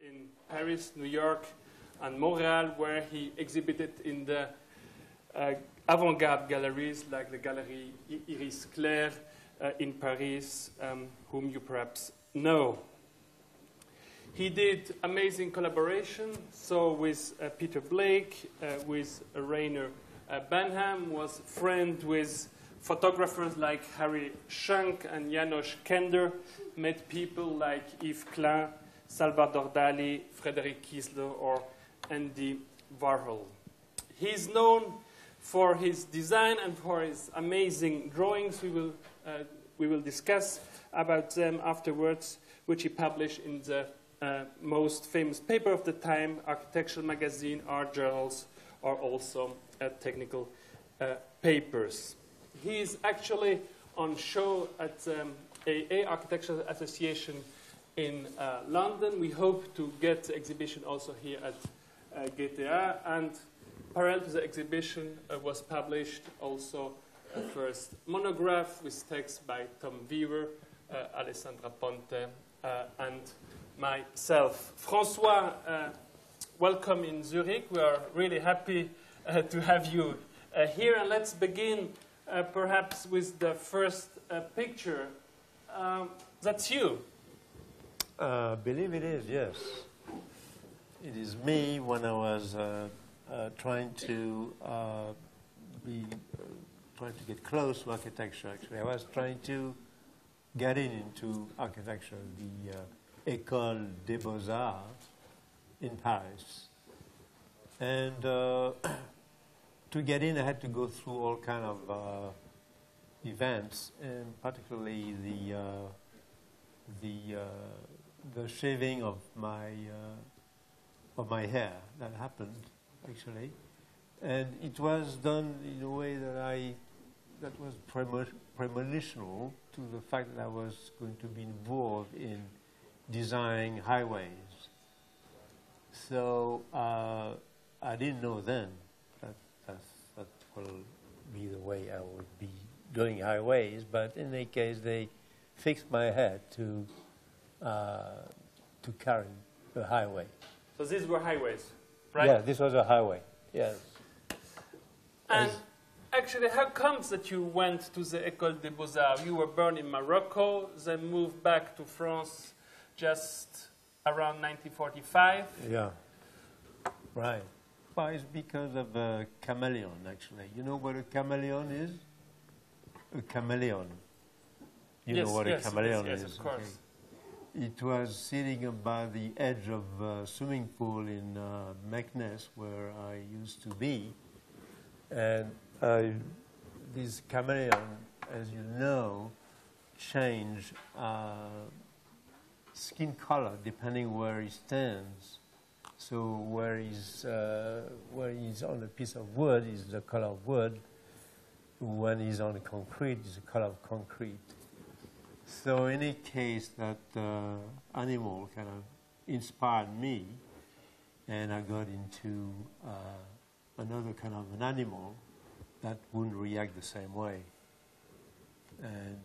in Paris, New York, and Montreal, where he exhibited in the avant-garde galleries like the Galerie Iris Claire in Paris, whom you perhaps know. He did amazing collaboration, so with Peter Blake, with Rainer Banham, was friend with photographers like Harry Schenk and Janos Kender, met people like Yves Klein, Salvador Dali, Frederick Kiesler, or Andy Warhol. He's known for his design and for his amazing drawings. We will discuss about them afterwards, which he published in the most famous paper of the time, architectural magazine, art journals, or also technical papers. He is actually on show at AA Architectural Association in London. We hope to get the exhibition also here at GTA, and parallel to the exhibition was published also a first monograph with text by Tom Weaver, Alessandra Ponte, and myself. François, welcome in Zurich. We are really happy to have you here. And let's begin perhaps with the first picture. That's you. Believe it is, yes. It is me when I was trying to get close to architecture, actually. I was trying to get into architecture, the École des Beaux-Arts in Paris. And to get in, I had to go through all kind of events, and particularly the shaving of my hair that happened, actually. And it was done in a way that was premonitional to the fact that I was going to be involved in designing highways. So I didn't know then that will be the way I would be doing highways, but in any case, they fixed my head to carry the highway. So these were highways, right? Yeah, this was a highway, yes. And actually, how comes that you went to the École des Beaux-Arts? You were born in Morocco, then moved back to France just around 1945. Yeah, right. Well, it's because of a chameleon, actually. You know what a chameleon is? A chameleon. You know what a chameleon is? Yes, of course. Okay. It was sitting by the edge of a swimming pool in Meknes, where I used to be. And this chameleon, as you know, change skin color depending where he stands. So where he's on a piece of wood is the color of wood. When he's on concrete, it's the color of concrete. So in any case, that animal kind of inspired me, and I got into another kind of an animal that wouldn't react the same way. And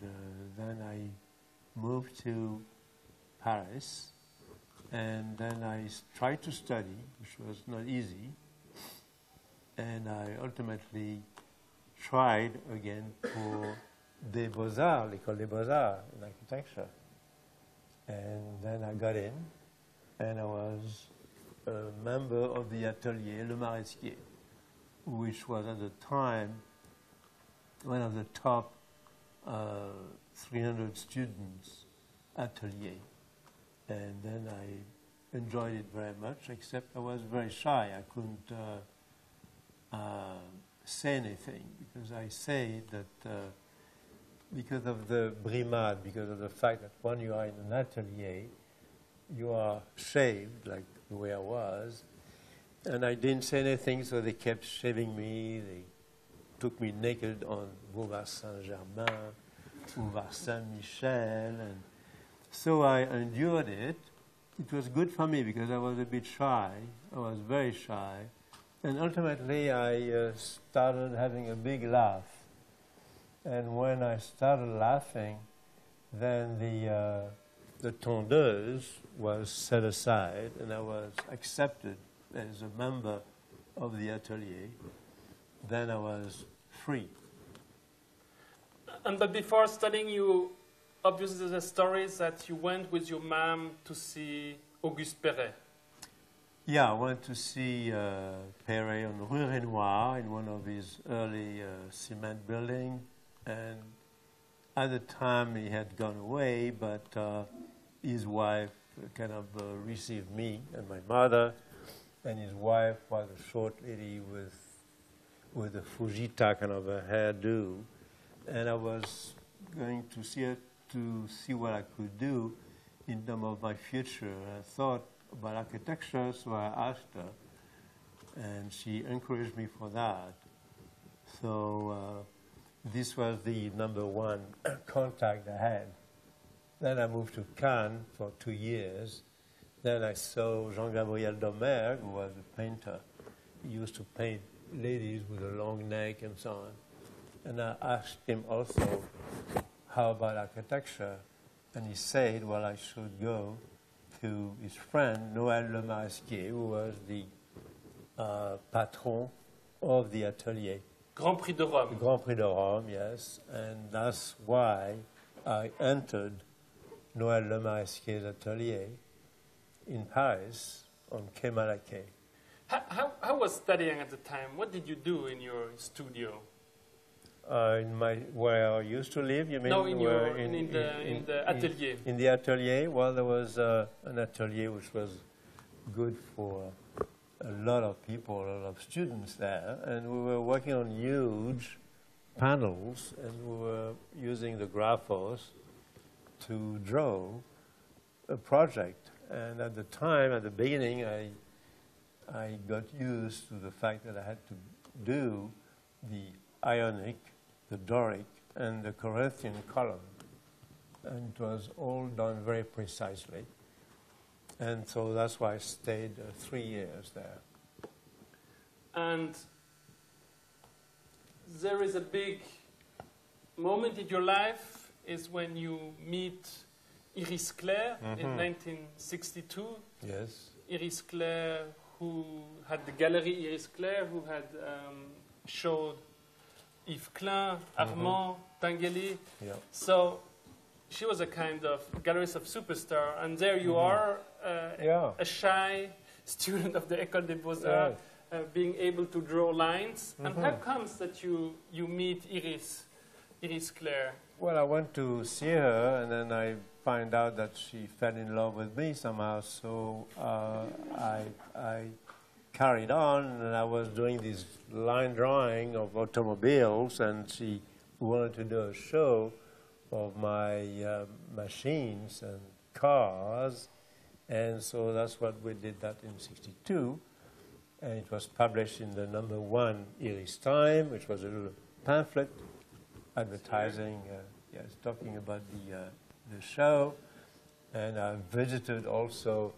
then I moved to Paris, and then I tried to study, which was not easy, and I ultimately tried again for des Beaux-Arts, l'École des Beaux-Arts in architecture. And then I got in, and I was a member of the atelier Le Maresquier, which was at the time one of the top 300 students atelier. And then I enjoyed it very much, except I was very shy. I couldn't say anything, because I say that because of the brimade, because of the fact that when you are in an atelier, you are shaved, like the way I was, and I didn't say anything, so they kept shaving me. They took me naked on Boulevard Saint-Germain, Boulevard Saint-Michel, and so I endured it. It was good for me because I was a bit shy. I was very shy. And ultimately, I started having a big laugh. And when I started laughing, then the tondeuse was set aside, and I was accepted as a member of the atelier. Then I was free. And but before studying, you obviously the stories that you went with your mom to see Auguste Perret. Yeah, I went to see Perret on Rue Renoir in one of his early cement buildings, and at the time he had gone away, but his wife kind of received me and my mother, and his wife was a short lady with a Fujita kind of a hairdo, and I was going to see her to see what I could do in terms of my future. I thought about architecture, so I asked her, and she encouraged me for that. So this was the number one contact I had. Then I moved to Cannes for 2 years. Then I saw Jean-Gabriel Domergue, who was a painter. He used to paint ladies with a long neck and so on. And I asked him also, how about architecture? And he said, well, I should go to his friend, Noël Le Maresquier, who was the patron of the atelier. Grand Prix de Rome. Grand Prix de Rome, yes. And that's why I entered Noël Le Maresquier's atelier in Paris on Quai Malaquais. How was studying at the time? What did you do in your studio? Where I used to live, you mean? No, in the atelier. In the atelier, well, there was an atelier which was good for a lot of people, a lot of students there, and we were working on huge panels, and we were using the graphos to draw a project. And at the time, at the beginning, I got used to the fact that I had to do the Ionic, the Doric, and the Corinthian column. And it was all done very precisely. And so that's why I stayed 3 years there. And there is a big moment in your life is when you meet Iris Clère in 1962. Yes. Iris Clère, who had the gallery Iris Clère, who had showed Yves Klein, Armand, Tinguely. Yeah. So she was a kind of gallerist of superstar, and there you are, a shy student of the École des Beaux-Arts, being able to draw lines. And how comes that you meet Iris Clère? Well, I went to see her, and then I find out that she fell in love with me somehow. So I carried on, and I was doing this line drawing of automobiles, and she wanted to do a show of my machines and cars, and so that's what we did that in '62, and it was published in the #1 Iris Time, which was a little pamphlet advertising, talking about the show, and I visited also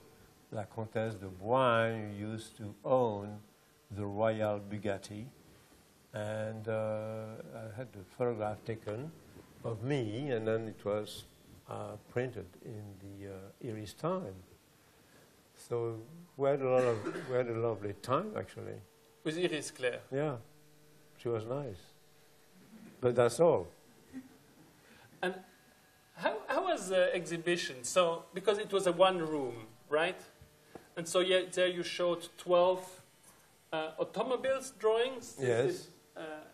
La Comtesse de Boigne, who used to own the Royal Bugatti, and I had a photograph taken of me, and then it was printed in the Iris Time. So we had a lovely time, actually. With Iris Clère? Yeah, she was nice. But that's all. And how was the exhibition? So, because it was a one room, right? And so there you showed 12 automobiles drawings. Yes. This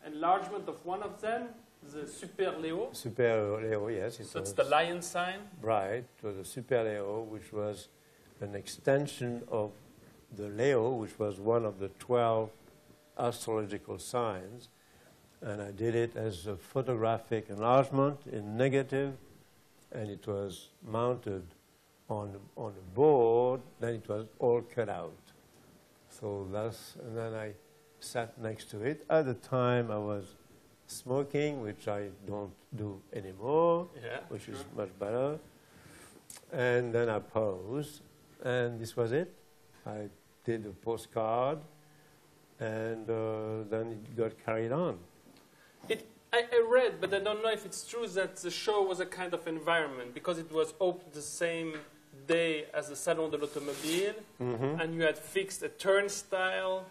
enlargement of one of them, the Super Léo. Super Léo, yes. So it's the lion sign. Right. It was a Super Léo, which was an extension of the Leo, which was one of the 12 astrological signs. And I did it as a photographic enlargement in negative, and it was mounted on a board, then it was all cut out. So and then I sat next to it. At the time I was smoking, which I don't do anymore, which is much better. And then I posed, and this was it. I did a postcard, and then it got carried on. I read, but I don't know if it's true, that the show was a kind of environment because it was opened the same day as the Salon de l'Automobile, and you had fixed a turnstile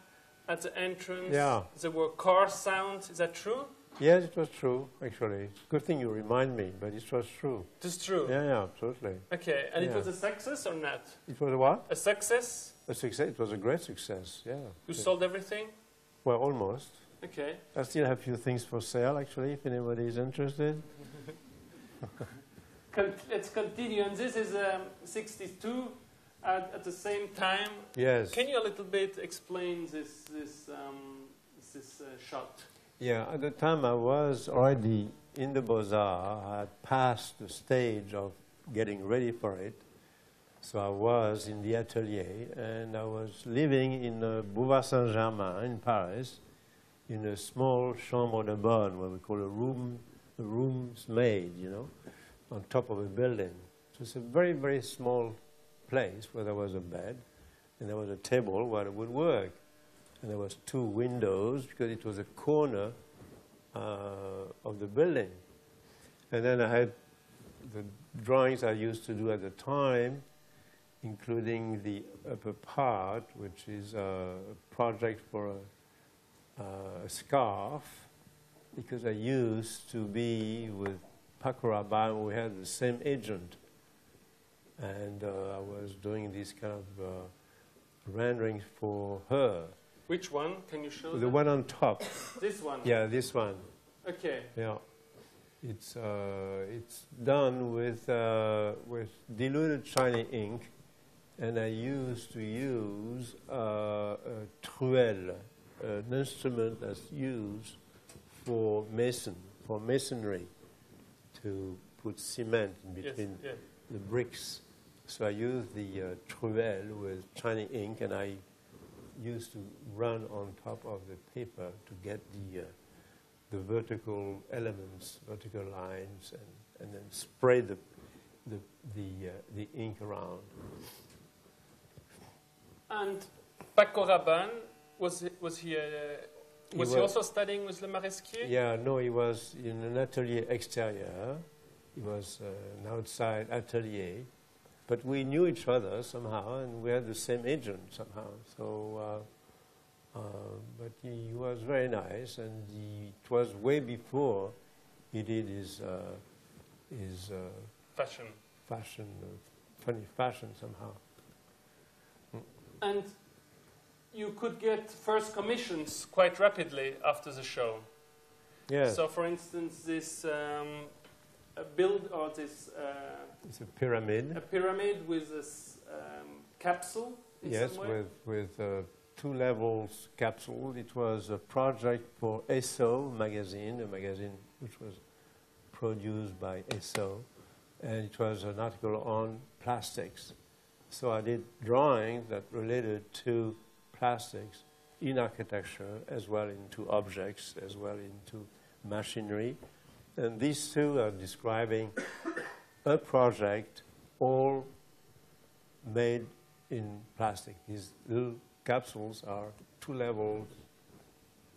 at the entrance. Yeah. There were car sounds. Is that true? Yes, it was true, actually. Good thing you remind me, but it was true. It is true? Yeah, absolutely. Okay, and it was a success or not? It was a what? A success? A success. It was a great success, yeah. You sold everything? Well, almost. Okay. I still have a few things for sale, actually, if anybody is interested. Let's continue. And this is 62 at the same time. Yes. Can you a little bit explain this shot? Yeah, at the time I was already in the Beaux-Arts. I had passed the stage of getting ready for it. So I was in the atelier, and I was living in Boulevard Saint-Germain in Paris, in a small chambre de bonne, what we call a room's maid, you know, on top of a building. So it's a very, very small place where there was a bed, and there was a table where it would work. And there was 2 windows because it was a corner of the building. And then I had the drawings I used to do at the time, including the upper part, which is a project for a scarf, because I used to be with Paco Rabanne. We had the same agent. And I was doing these kind of renderings for her. Which one? Can you show The them? one on top. This one? Yeah, this one. Okay. Yeah. It's done with diluted shiny ink, and I used to use a truelle, an instrument that's used for masonry, to put cement in between the bricks. So I used the truelle with shiny ink, and I used to run on top of the paper to get the vertical elements, vertical lines, and then spray the ink around. And Paco Rabanne, was he also studying with Le Maresquier? Yeah, no, he was in an atelier exterior. He was an outside atelier. But we knew each other somehow, and we had the same agent somehow. So, but he was very nice, and it was way before he did his fashion, funny fashion somehow. And you could get first commissions quite rapidly after the show. Yes. So, for instance, this build or this. It's a pyramid. A pyramid with this capsule. Yes, with 2 levels capsule. It was a project for ESO magazine, a magazine which was produced by ESO, and it was an article on plastics. So I did drawings that related to plastics in architecture, as well into objects, as well into machinery. And these 2 are describing a project all made in plastic. These little capsules are 2 levels,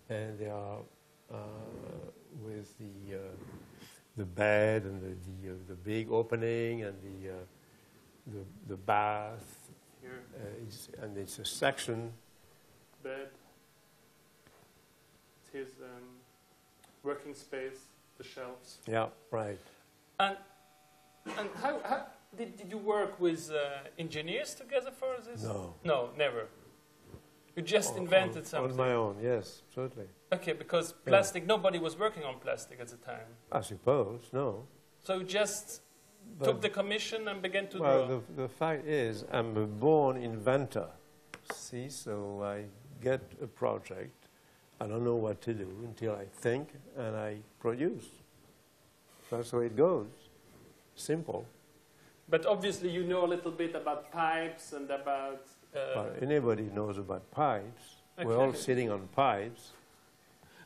and they are with the bed and the big opening and the bath. Here. And it's a section. Bed. His working space, the shelves. Yeah, right. And how did you work with engineers together for this? No. No, never. You just invented something. On my own, yes, certainly. Okay, because plastic, nobody was working on plastic at the time. I suppose, no. So you just took the commission and began to draw? Well, the fact is, I'm a born inventor. See, so I get a project. I don't know what to do until I think and I produce. That's the way it goes. Simple. But obviously you know a little bit about pipes and about... Well, anybody knows about pipes. Okay. We're all sitting on pipes.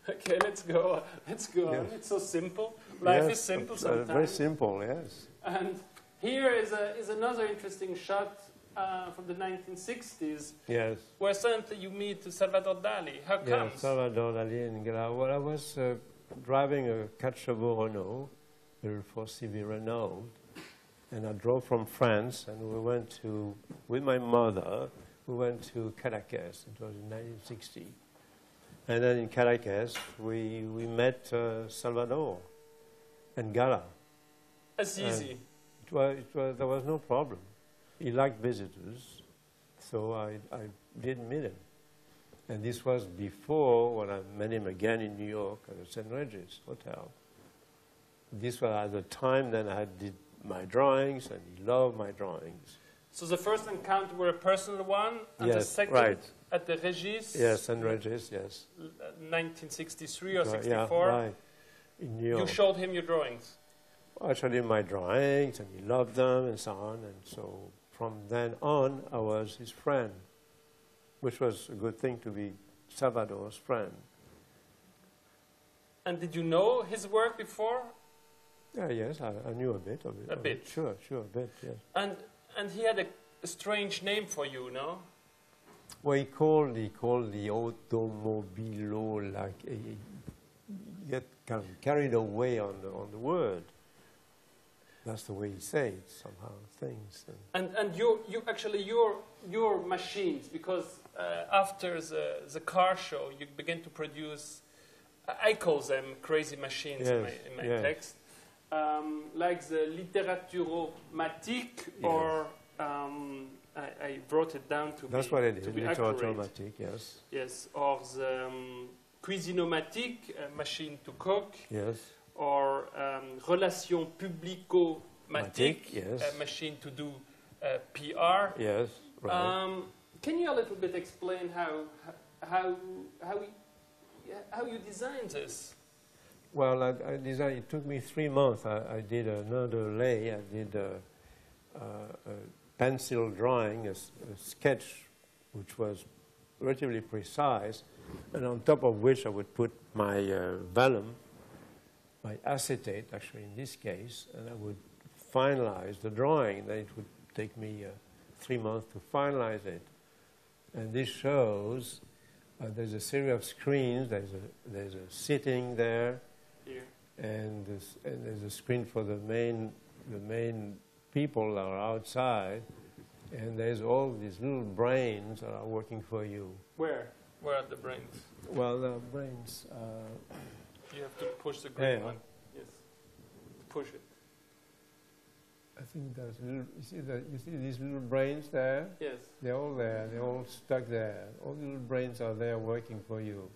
Okay, let's go on. It's so simple. Life is simple sometimes. Very simple, yes. And here is another interesting shot from the 1960s. Yes. Where suddenly you meet Salvador Dali. How Yeah, comes? Salvador Dali and Well, I was driving a 4 chevaux Renault, a 4CV Renault, and I drove from France, and we went to, with my mother, we went to Caracas. It was in 1960. And then in Caracas, we met Salvador and Gala. That's easy. There was no problem. He liked visitors, so I did meet him. And this was before when I met him again in New York at the St. Regis Hotel. This was at the time then I did my drawings, and he loved my drawings. So the first encounter were a personal one, and the second at the Regis? Yes, St. Regis, yes. 1963 or 64? Yeah, right, in New York. You showed him your drawings? I showed him my drawings, and he loved them, and so on. And so from then on, I was his friend, which was a good thing to be Salvador's friend. And did you know his work before? Yeah, yes, I knew a bit of it. A bit? Sure, a bit, yes. And he had a strange name for you, no? Well, he called the automobilo, like he get kind of carried away on the word. That's the way he says it, somehow, things. And your machines, because after the car show, you began to produce, I call them crazy machines in my text, like the Literaturomatique, or I wrote it down to That's be what it is, Literaturomatique, yes. Yes, or the Cuisinomatique, a machine to cook. Yes. Or Relations Publico-Matique, yes. a machine to do PR. Yes, right. Can you a little bit explain how you designed this? Well, I designed. It took me 3 months. I did another lay. I did a pencil drawing, a sketch, which was relatively precise, and on top of which I would put my vellum, my acetate, actually in this case, and I would finalize the drawing. Then it would take me 3 months to finalize it. And this shows there's a series of screens. There's a sitting there, here, and there's a screen for the main people that are outside, and there's all these little brains that are working for you. Where are the brains? Well, the brains. You have to push the green one. Yes. Push it. I think there's little, you see these little brains there? Yes. They're all there. They're all stuck there. All the little brains are there working for you.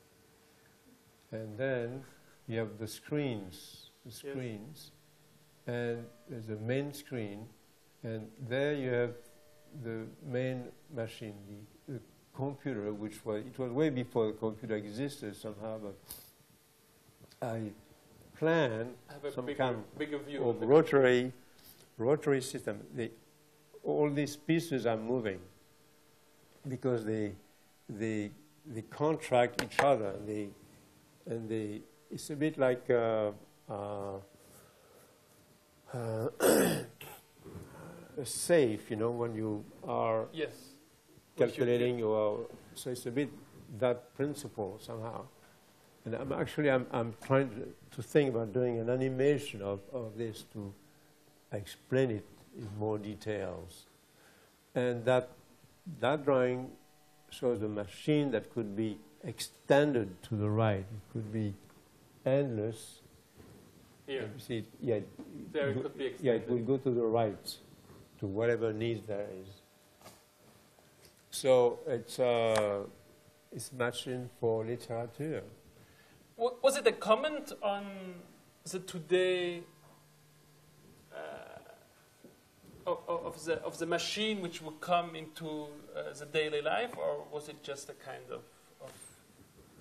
And then you have the screens. Yes. And there's a main screen. And there you have the main machine, the computer, which was, it was way before the computer existed somehow, but I planned some kind of rotary system. All these pieces are moving because they contract each other. It's a bit like a safe, you know, when you are calculating so it's a bit that principle somehow. And I'm trying to think about doing an animation of this to explain it in more details. And that drawing shows a machine that could be extended to the right. It could be endless. Here. You see, there it could be extended. Yeah, it will go to the right, to whatever needs there is. So it's machine for literature. Was it a comment on the today of the machine which would come into the daily life, or was it just a kind of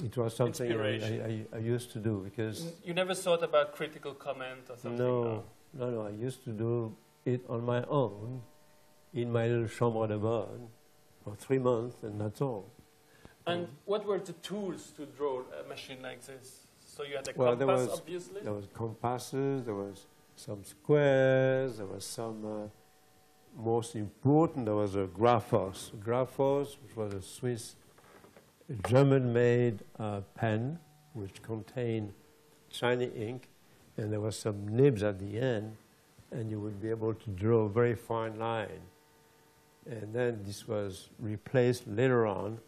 it was something I used to do, because you never thought about critical comment or something? No. I used to do it on my own in my little chambre de bonne for 3 months, and that's all. And what were the tools to draw a machine like this? So you had a compass, obviously? There was compasses, there was some squares, there was some, most important, there was a Graphos. Graphos, which was a Swiss, German-made pen, which contained shiny ink, and there was some nibs at the end, and you would be able to draw a very fine line. And then this was replaced later on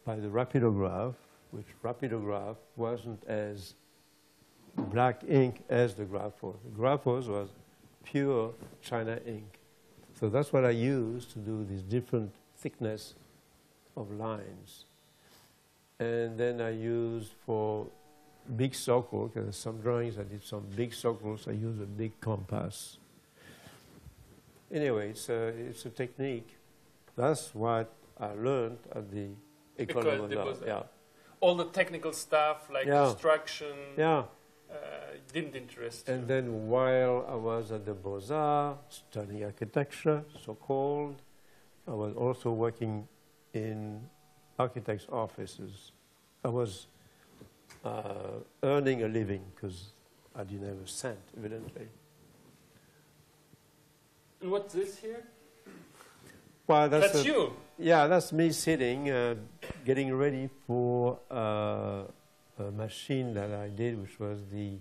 by the rapidograph, which rapidograph wasn't as black ink as the graphos. The graphos was pure China ink. So that's what I used to do this different thickness of lines. And then I used for big circles, because some drawings I did some big circles, I used a big compass. Anyway, it's a technique. That's what I learned at the École des Beaux-Arts. Yeah. All the technical stuff, like construction, didn't interest you. And then while I was at the Beaux-Arts, studying architecture, so-called, I was also working in architects' offices. I was earning a living because I didn't have a cent, evidently. And what's this here? Well, that's you. Yeah, that's me sitting, getting ready for a machine that I did, which was the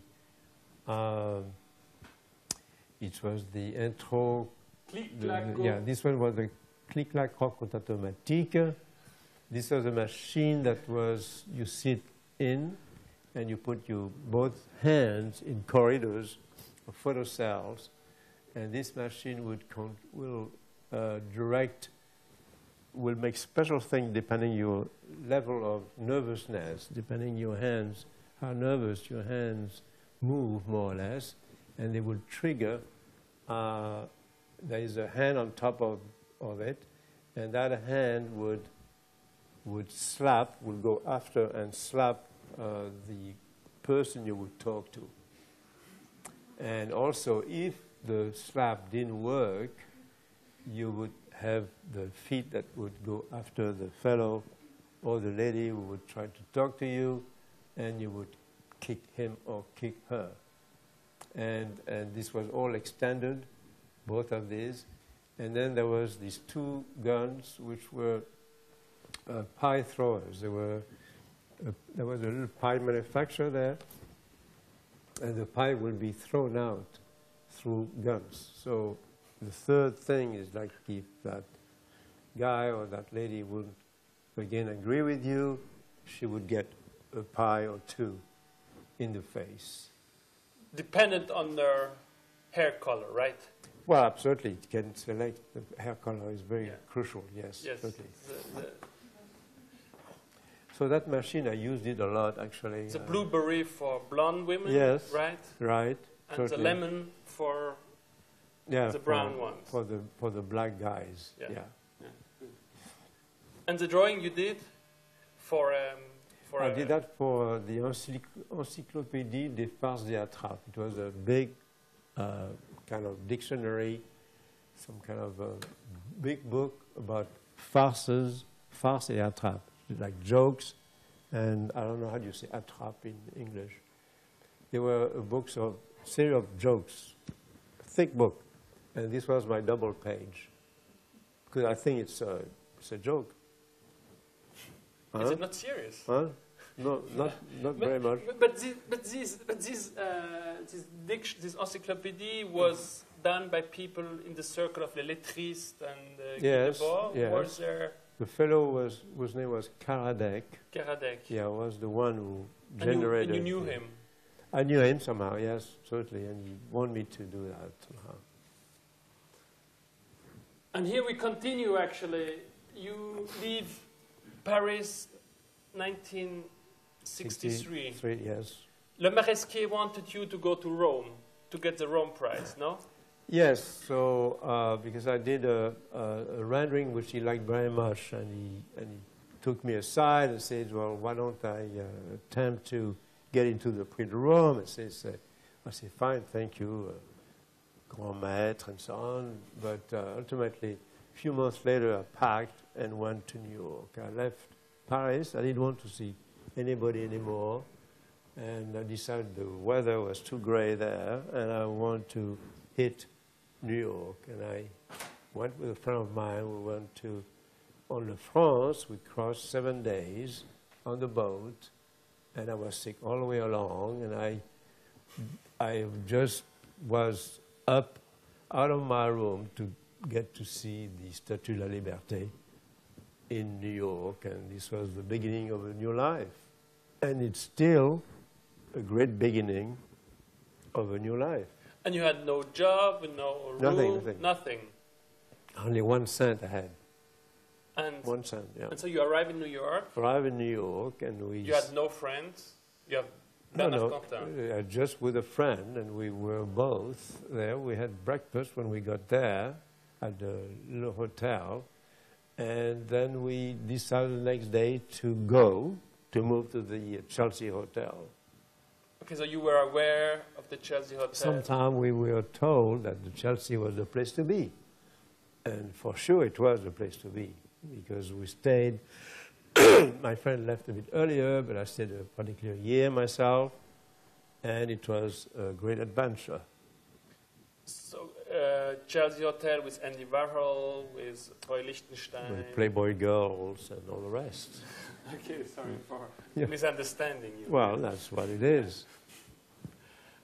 intro. Yeah, this one was the clic-clac croc automatique. This was a machine that was, you sit in and you put your both hands in corridors of photocells, and this machine will make special things depending your level of nervousness, depending your hands, how nervous your hands move more or less, and they will trigger, there is a hand on top of it, and that hand would go after and slap the person you would talk to. And also, if the slap didn't work, you would have the feet that would go after the fellow or the lady who would try to talk to you, and you would kick him or kick her. And this was all extended, both of these. And then there was these two guns, which were pie throwers. There was a little pie manufacturer there, and the pie will be thrown out through guns. So the third thing is like if that guy or that lady wouldn't again agree with you, she would get a pie or two in the face. Dependent on their hair color, right? Well, absolutely. It can select. The hair color is very crucial, yes. Yes. Absolutely. So that machine, I used it a lot, actually. It's a blueberry for blonde women, yes, right? Right. And totally. the lemon for the brown ones. For the black guys, yeah. And the drawing you did for I did that for the Encyclopédie des farces et attrapes. It was a big kind of dictionary, some kind of a big book about farces et attrapes, like jokes, and I don't know how do you say attrape in English. They were books of series of jokes, thick book, and this was my double page because I think it's a joke. Is it not serious? Huh? No, not very much. But this encyclopedia was done by people in the circle of les lettristes and yes. Was there? The fellow whose name was Karadec. Karadec. Yeah, was the one who generated. And you knew him. I knew him somehow. Yes, certainly, and he wanted me to do that somehow. And here we continue. Actually, you leave Paris, 1963. Yes. Le Maresquier wanted you to go to Rome to get the Rome Prize, no? Yes. So because I did a rendering which he liked very much, and he took me aside and said, "Well, why don't I attempt to get into the Prix de Rome?" And I said, "Fine, thank you, grand maître," and so on. But ultimately, a few months later, I packed and went to New York. I left Paris. I didn't want to see anybody anymore, and I decided the weather was too gray there, and I wanted to hit New York. And I went with a friend of mine. We went to on the France. We crossed 7 days on the boat, and I was sick all the way along. And I I just was up out of my room to get to see the Statue de la Liberté in New York, and this was the beginning of a new life. And it's still a great beginning of a new life. And you had no job, no room, nothing. Only 1 cent I had. And 1 cent, yeah. And so you arrive in New York. Arrive in New York, and we. You had no friends. You have just with a friend, and we were both there. We had breakfast when we got there at the little hotel, and then we decided the next day to move to the Chelsea Hotel. Okay, so you were aware of the Chelsea Hotel. Sometime we were told that the Chelsea was the place to be, and for sure it was the place to be, because we stayed. My friend left a bit earlier, but I stayed a particular year myself, and it was a great adventure. So, Chelsea Hotel with Andy Warhol, with Roy Lichtenstein. With Playboy girls and all the rest. Okay, sorry for misunderstanding you. Well, that's what it is.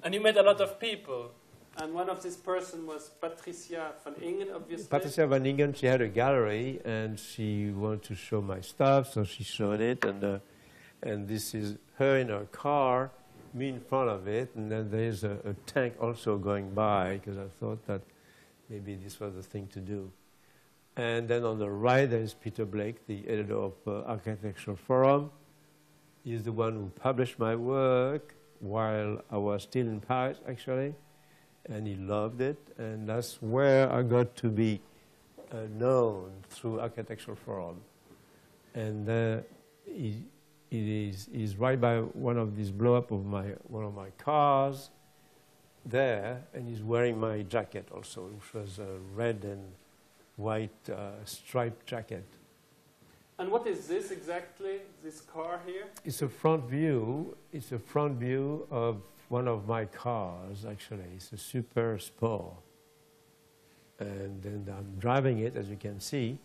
And you met a lot of people. And one of this person was Patricia van Ingen, obviously. Patricia van Ingen, she had a gallery, and she wanted to show my stuff, so she showed it. And this is her in her car, me in front of it, and then there's a tank also going by, because I thought that maybe this was the thing to do. And then on the right, there is Peter Blake, the editor of Architectural Forum. He's the one who published my work while I was still in Paris, actually. And he loved it, and that's where I got to be known through Architectural Forum. And he's right by one of these blow-up of one of my cars there, and he's wearing my jacket also, which was a red and white striped jacket. And what is this exactly, this car here? It's a front view. It's a front view of one of my cars, actually. It's a Super Sport. And then I'm driving it, as you can see.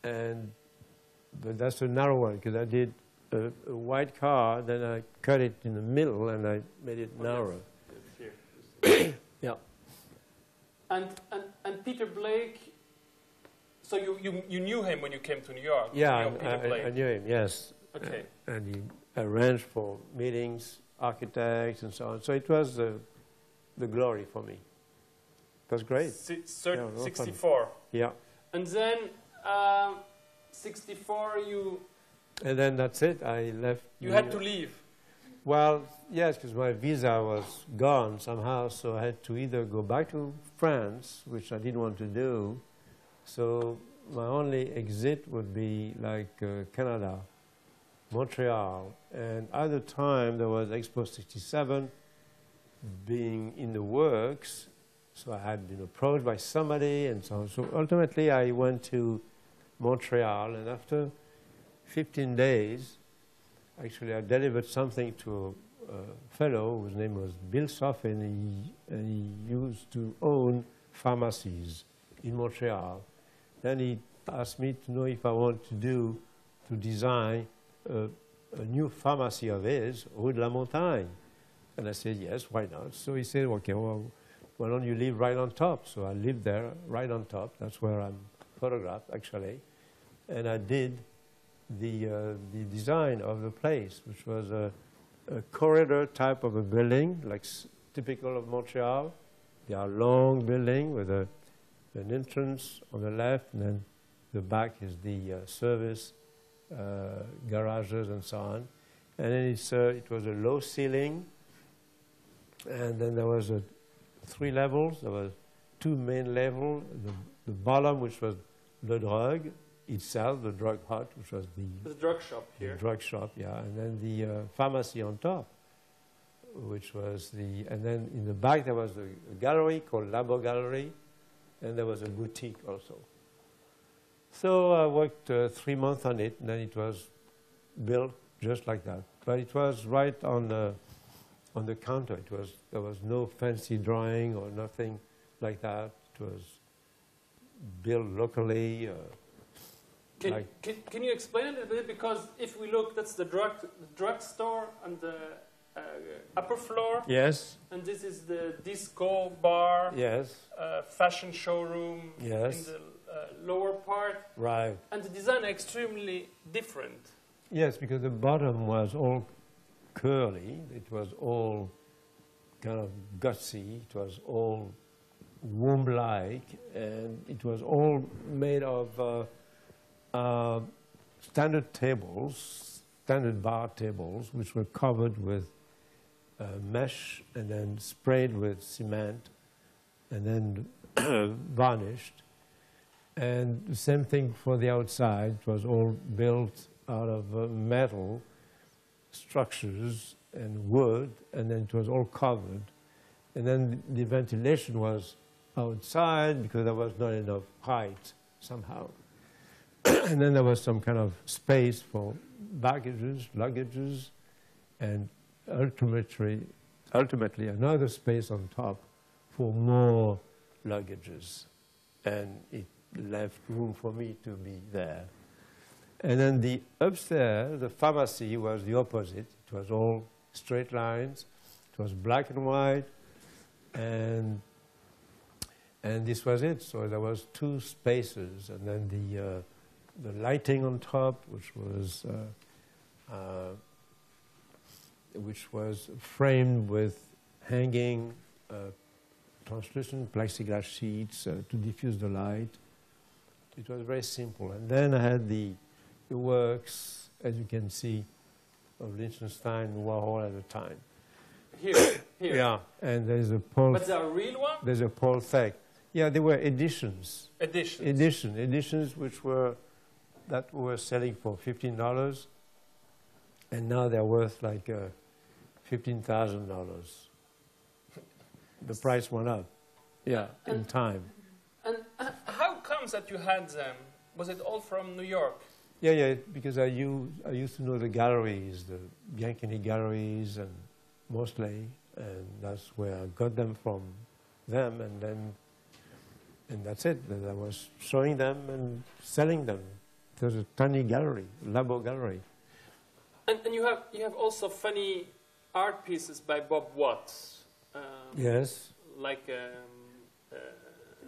But that's a narrow one, because I did a white car, then I cut it in the middle, and I made it narrow. It's here. Yeah. And Peter Blake, so you knew him when you came to New York? Yeah, I knew him, yes. Okay. And he arranged for meetings, architects, and so on. So it was the glory for me. It was great. 64. Yeah. And then 64, you... And then that's it. I left. You had to leave. Well, yes, because my visa was gone somehow, so I had to either go back to France, which I didn't want to do. So my only exit would be like Canada, Montreal. And at the time, there was Expo 67 being in the works. So I had been approached by somebody and so on. So ultimately, I went to Montreal, and after 15 days, actually, I delivered something to a fellow whose name was Bill Soffin, and he used to own pharmacies in Montreal. Then he asked me to know if I want to design a new pharmacy of his, Rue de la Montagne. And I said, yes, why not? So he said, okay, well, why don't you live right on top? So I lived there, right on top. That's where I'm photographed, actually. And I did the design of the place, which was a corridor type of a building, like typical of Montreal. They are long building with an entrance on the left, and then the back is the service, garages, and so on. And then it was a low ceiling, and then there was 3 levels. There was 2 main levels. The bottom, which was the drug itself, the drug hut, which was the drug shop here. The drug shop, yeah, and then the pharmacy on top, which was and then in the back there was a gallery called Labo Gallery, and there was a boutique also. So I worked 3 months on it, and then it was built just like that. But it was right on the counter. There was no fancy drawing or nothing like that. It was built locally. Can you explain it a bit? Because if we look, that's the drug store, and upper floor. Yes. And this is the disco bar. Yes. Fashion showroom. Yes. In the lower part. Right. And the design extremely different. Yes, because the bottom was all curly. It was all kind of gutsy. It was all womb-like, and it was all made of standard tables, standard bar tables, which were covered with mesh and then sprayed with cement and then varnished. And the same thing for the outside. It was all built out of metal structures and wood, and then it was all covered. And then the ventilation was outside because there was not enough height somehow. And then there was some kind of space for baggages, luggages, and ultimately another space on top for more luggages. And it left room for me to be there. And then the upstairs, the pharmacy, was the opposite. It was all straight lines. It was black and white. And this was it. So there was two spaces. And then the lighting on top, which was framed with hanging translucent plexiglass sheets to diffuse the light. It was very simple. And then I had the works, as you can see, of Liechtenstein and Warhol at the time. Here. Yeah, and there's a Paul. But the real one? There's a Paul Thek. Yeah, they were editions. Editions that were selling for $15, and now they're worth like $15,000. The price went up. Yeah, in time. And how comes that you had them? Was it all from New York? Yeah, because I used to know the galleries, the Bianchini galleries, and mostly, and that's where I got them from them, and that's it. And I was showing them and selling them. It was a tiny gallery, Labo gallery. And you have also funny art pieces by Bob Watts. Yes. Like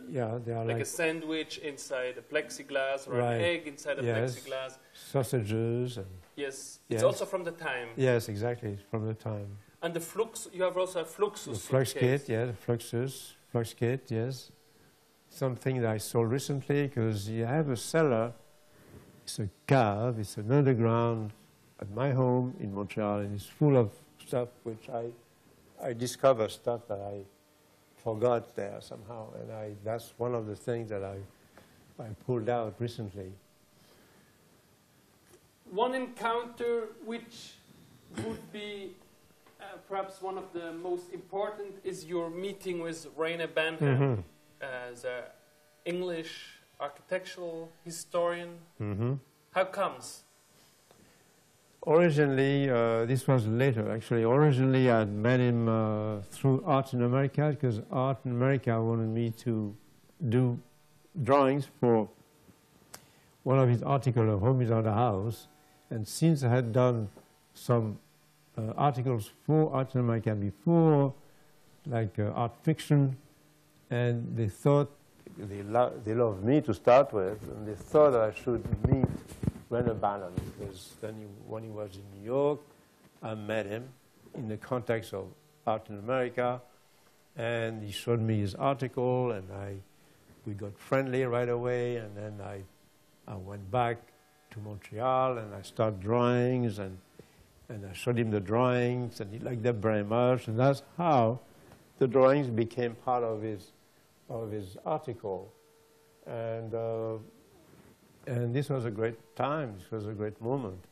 yeah, they are like a sandwich inside a plexiglass, or an egg inside a plexiglass. Sausages. And yes, it's also from the time. Yes, exactly, from the time. And the flux, you have also a Fluxus. The flux kit, yeah, the flux kit, yes. Something that I sold recently, because you have a cellar. It's a cave, it's an underground at my home in Montreal, and it's full of stuff which I discover stuff that I forgot there somehow, and that's one of the things that I pulled out recently. One encounter which would be perhaps one of the most important is your meeting with Rainer Banham as an English architectural historian. How comes? Originally, this was later actually. Originally, I met him through Art in America, because Art in America wanted me to do drawings for one of his articles of Home is on the House. And since I had done some articles for Art in America before, like art fiction, and they thought, they loved me to start with, and they thought that I should meet Rainer Banham, because then when he was in New York, I met him in the context of Art in America, and he showed me his article, and we got friendly right away, and then I went back to Montreal, and I started drawings, and I showed him the drawings, and he liked them very much, and that's how the drawings became part of his article. And this was a great time. This was a great moment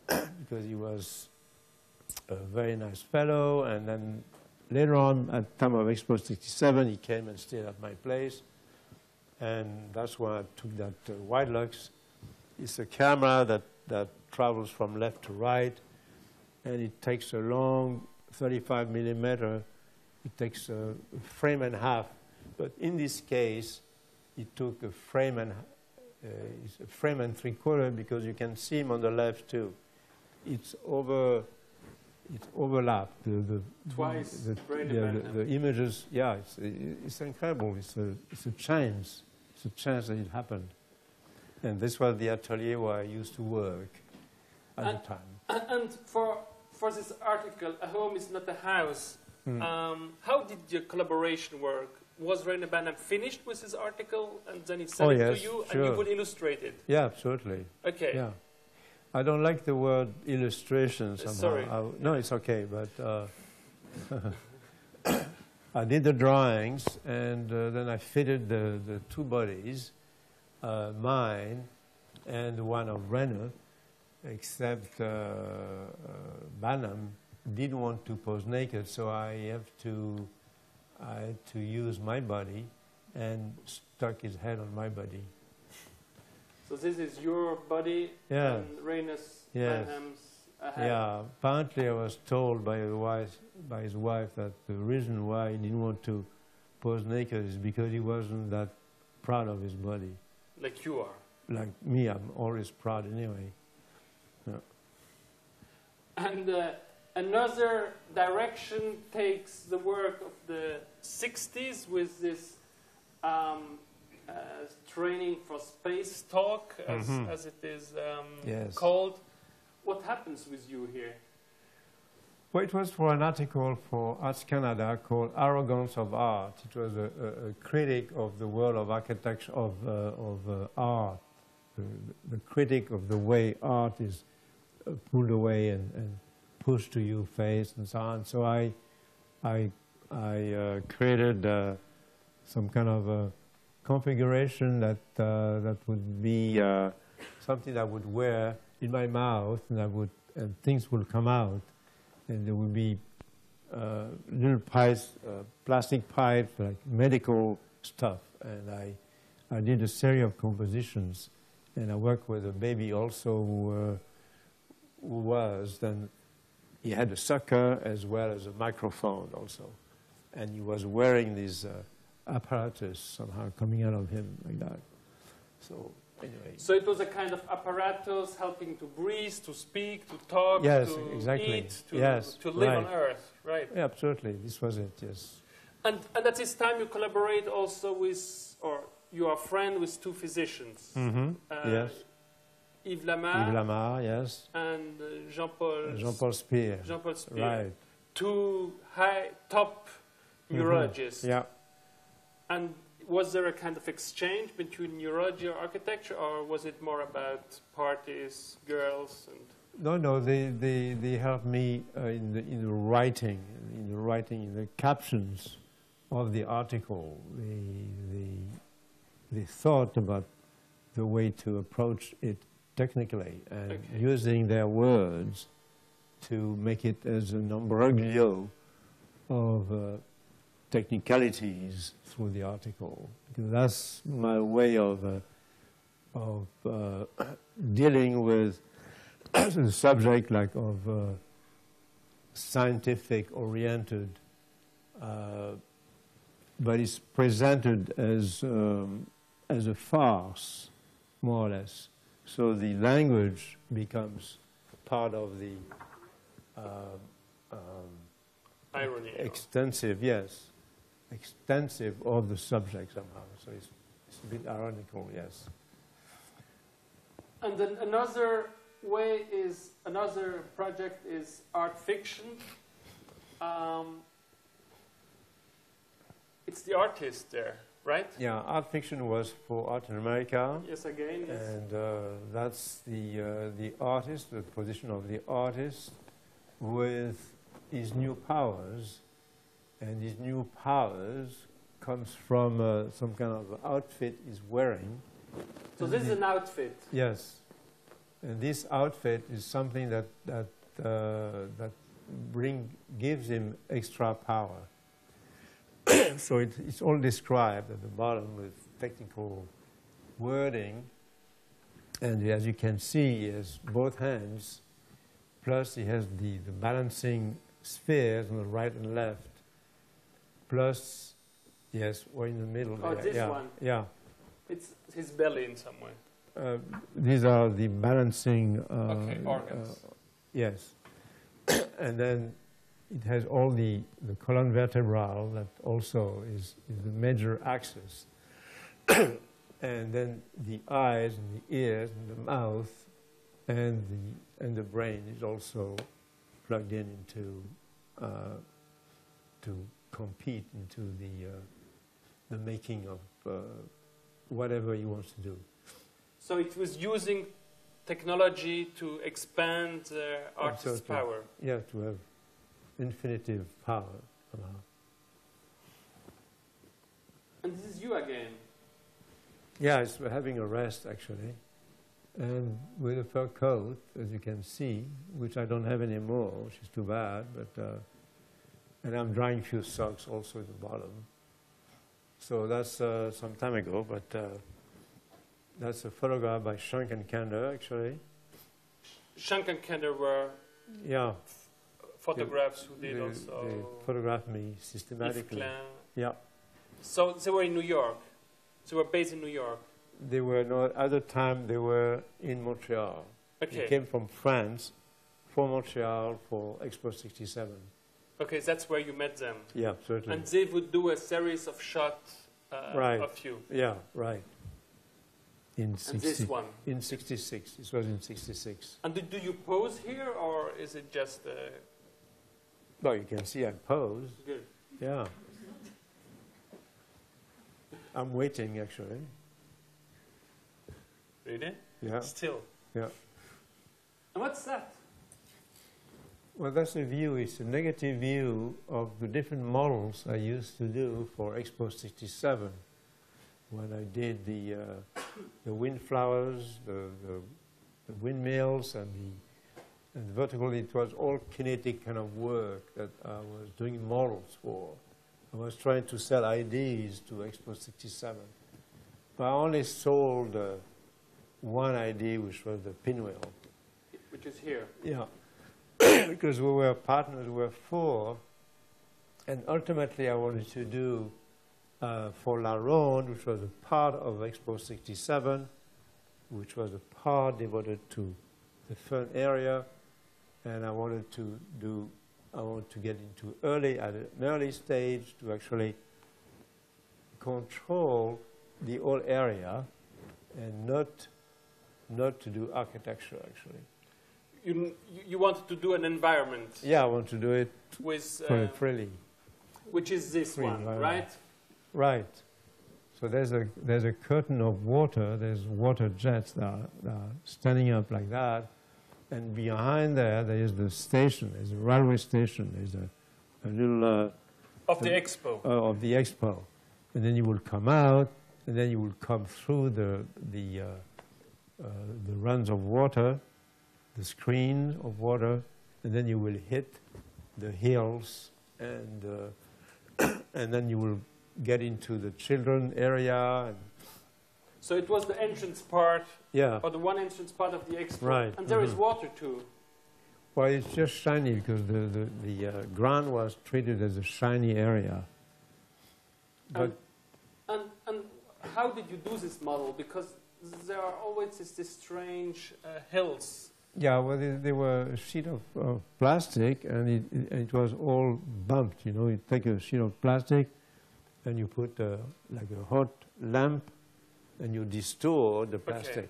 because he was a very nice fellow. And then later on, at the time of Expo 67, he came and stayed at my place. And that's when I took that Wide Lux. It's a camera that travels from left to right. And it takes a long 35 millimeter. It takes a frame and a half. But in this case, it took a frame and it's a frame and 3/4, because you can see him on the left too. It's over it overlapped. Twice Brain yeah, Abandoned. the images, yeah, it's incredible. It's a chance. It's a chance that it happened. And this was the atelier where I used to work at the time. And for this article, A Home is Not a House, how did your collaboration work? Was Rainer Banham finished with his article and then he sent it to you and you would illustrate it? Yeah, absolutely. Okay. Yeah. I don't like the word illustration somehow. Sorry. No, it's okay, but I did the drawings and then I fitted the two bodies, mine and the one of Renner, except Banham didn't want to pose naked, so I had to use my body and stuck his head on my body. So this is your body and Rainer's Banham's head? Yeah, apparently I was told by his wife that the reason why he didn't want to pose naked is because he wasn't that proud of his body. Like you are? Like me, I'm always proud anyway. Yeah. And another direction takes the work of the 60s with this training for space talk, as it is called. What happens with you here? Well, it was for an article for Arts Canada called Arrogance of Art. It was a critic of the world of architecture, of art, the critic of the way art is pulled away and pushed to your face and so on. So I created some kind of a configuration that would be something I would wear in my mouth, and things would come out, and there would be little pipes, plastic pipes, like medical stuff. And I did a series of compositions, and I worked with a baby also who was then. He had a sucker as well as a microphone also, and he was wearing these apparatus somehow coming out of him like that. So anyway. So it was a kind of apparatus helping to breathe, to speak, to talk, yes, to exactly. eat, to live on Earth, right? Yeah, absolutely. This was it, yes. And at this time you collaborate also with, or you are friend with two physicians. Yes. Yves Lamar, yes. And Jean-Paul Speer. Jean-Paul Speer. Right. Two top neurologists. Yeah. And was there a kind of exchange between neurology and architecture, or was it more about parties, girls, and? No. They helped me in the writing, in the captions of the article. They thought about the way to approach it technically and using their words to make it as an imbroglio of technicalities through the article. Because that's my way of dealing with the subject, like of scientific-oriented, but it's presented as a farce, more or less. So the language becomes part of the irony. Extensive of the subject somehow. So it's a bit ironical, yes. And then another project is art fiction. It's the artist there, right? Yeah, art fiction was for Art in America. Yes, again. Yes. And that's the artist, the position of the artist with his new powers. And his new powers comes from some kind of outfit he's wearing. So this is an outfit? Yes. And this outfit is something that gives him extra power. So it's all described at the bottom with technical wording. And as you can see, he has both hands, plus he has the balancing spheres on the right and left, plus, yes, we're in the middle. Oh, there. this Yeah. one? Yeah. It's his belly in some way. These are the balancing organs. Yes. And then it has all the column vertebral that also is the major axis. And then the eyes and the ears and the mouth and the brain is also plugged in into to compete into the making of whatever he wants to do. So it was using technology to expand the artist's power. Yeah, to have infinitive power somehow. And this is you again. Yeah, it's having a rest actually, and with a fur coat, as you can see, which I don't have anymore, which is too bad. But and I'm drying a few socks also at the bottom. So that's some time ago, but that's a photograph by Schank and Kander actually. Schank and Kander were photographs who did also. They photographed me systematically. Yeah. So they were in New York. They were based in New York. They were not, at the time they were in Montreal. Okay. They came from France for Montreal for Expo 67. Okay, that's where you met them. Yeah, certainly. And they would do a series of shots of you. Yeah, right. And this one? In 66. This was in 66. And do you pose here, or is it just... Well, you can see I pose. Good. Yeah. I'm waiting, actually. Really? Yeah. Still? Yeah. And what's that? Well, that's a view. It's a negative view of the different models I used to do for Expo 67. When I did the wind flowers, the windmills, and vertically, it was all kinetic kind of work that I was doing models for. I was trying to sell ideas to Expo 67. But I only sold one idea, which was the pinwheel. Which is here. Yeah. Because we were partners, we were four. And ultimately, I wanted to do for La Ronde, which was a part of Expo 67, which was a part devoted to the fun area. And I wanted to get into at an early stage to actually control the whole area and not to do architecture, actually. You wanted to do an environment. Yeah, I want to do it with freely. Which is this one, right? Right. So there's a curtain of water. There's water jets that are standing up like that. And behind there is the station. There's a railway station. There's a little... of the expo. Of the expo. And then you will come out, and then you will come through the runs of water, the screen of water, and then you will hit the hills, and and then you will get into the children area. And so it was the entrance part, or the one entrance part of the expo. Right. And there is water too. Well, it's just shiny because the ground was treated as a shiny area. But and how did you do this model? Because there are always these strange hills. Yeah, well, they were a sheet of plastic, and it was all bumped. You know, you take a sheet of plastic, and you put like a hot lamp, and you distort the plastic. Okay.